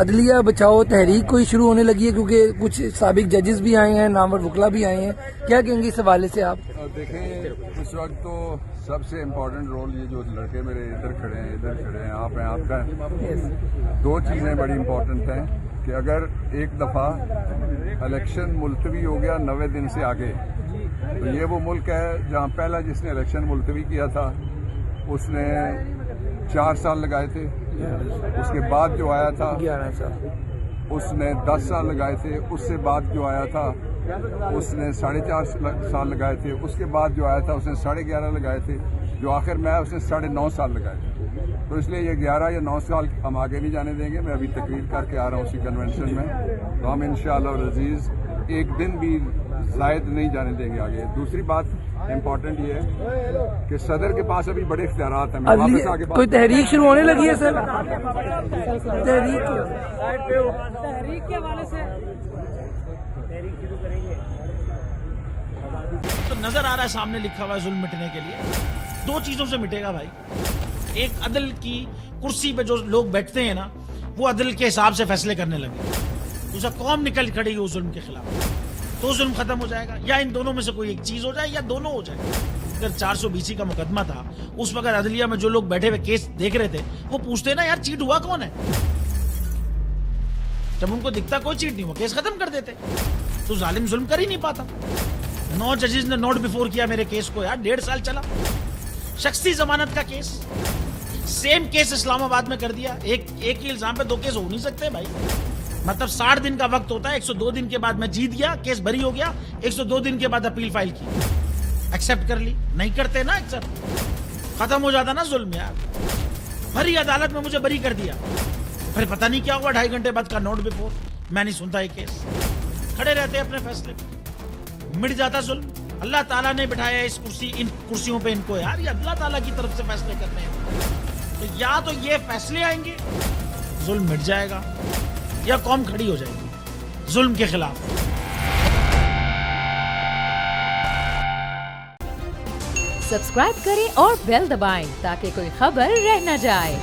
عدلیہ بچاؤ تحریک کوئی شروع ہونے لگی ہے کیونکہ کچھ سابق ججز بھی آئے ہیں, نامور وکلا بھی آئے ہیں, کیا کہیں گے اس حوالے سے آپ؟ دیکھیں اس وقت تو سب سے امپورٹنٹ رول یہ جو لڑکے میرے ادھر کھڑے ہیں ادھر کھڑے ہیں آپ ہیں, آپ کا دو چیزیں بڑی امپورٹنٹ ہیں کہ اگر ایک دفعہ الیکشن ملتوی ہو گیا 90 دن سے آگے تو یہ وہ ملک ہے جہاں پہلا جس نے الیکشن ملتوی کیا تھا اس نے 4 سال لگائے تھے, اس کے بعد جو آیا تھا 11 سال, اس نے 10 سال لگائے تھے, اس سے بعد جو آیا تھا اس نے 4.5 سال لگائے تھے, اس کے بعد جو آیا تھا اس نے 11.5 لگائے تھے, جو آخر میں اس نے 9.5 سال لگائے تھے. تو اس لیے یہ 11 یا 9 سال ہم آگے نہیں جانے دیں گے. میں ابھی تقریر کر کے آ رہا ہوں اسی کنونشن میں, تو ہم انشاءاللہ العزیز ایک دن بھی زائد نہیں جانے دیں گے آگے. دوسری بات امپورٹنٹ یہ ہے کہ صدر کے پاس ابھی بڑے اختیارات ہیں. میں واپس آگے کوئی تحریک شروع ہونے لگی ہے سر؟ تحریک کے حوالے سے تو نظر آ رہا ہے سامنے لکھا ہوا ہے ظلم مٹنے کے لیے 2 چیزوں سے مٹے گا بھائی. ایک عدل کی کرسی پہ جو لوگ بیٹھتے ہیں نا وہ عدل کے حساب سے فیصلے کرنے لگے. دوسرا قوم نکل کھڑی ہو ظلم کے خلاف تو ظلم ختم ہو جائے گا, یا ان دونوں میں سے کوئی ایک چیز ہو جائے یا دونوں ہو جائے. اگر 420 کا مقدمہ تھا اس وقت عدلیہ میں جو لوگ بیٹھے ہوئے کیس دیکھ رہے تھے وہ پوچھتے نا یار چیٹ ہوا کون ہے, جب ان کو دکھتا کوئی چیٹ نہیں ہوا کیس ختم کر دیتے. تو ظالم ظلم کر ہی نہیں پاتا. 9 ججز نے نوٹ بیفور کیا میرے کیس کو یار, 1.5 سال چلا. شخصی ضمانت کا کیس, سیم کیس اسلام آباد میں کر دیا. ایک ہی الزام پہ 2 کیس ہو نہیں سکتے بھائی. مطلب 60 دن کا وقت ہوتا ہے, 102 دن کے بعد میں جیت گیا, کیس بری ہو گیا, 102 دن کے بعد اپیل فائل کی, ایکسپٹ کر لی. نہیں کرتے نا ایکسپٹ, ختم ہو جاتا نا ظلم یار. بھری عدالت میں مجھے بری کر دیا, پھر پتہ نہیں کیا ہوا 2.5 گھنٹے بعد کا نوٹ بیفور, میں نہیں سنتا یہ کیس. کھڑے رہتے اپنے فیصلے پہ, مٹ جاتا ظلم. اللہ تعالیٰ نے بٹھایا اس ان کرسیوں پہ ان کو یار, یہ اللہ تعالیٰ کی طرف سے فیصلے کرنے ہیں. تو یا تو یہ فیصلے آئیں گے ظلم مٹ جائے گا, یا قوم کھڑی ہو جائے گی ظلم کے خلاف. سبسکرائب کریں اور بیل دبائیں تاکہ کوئی خبر رہ نہ جائے.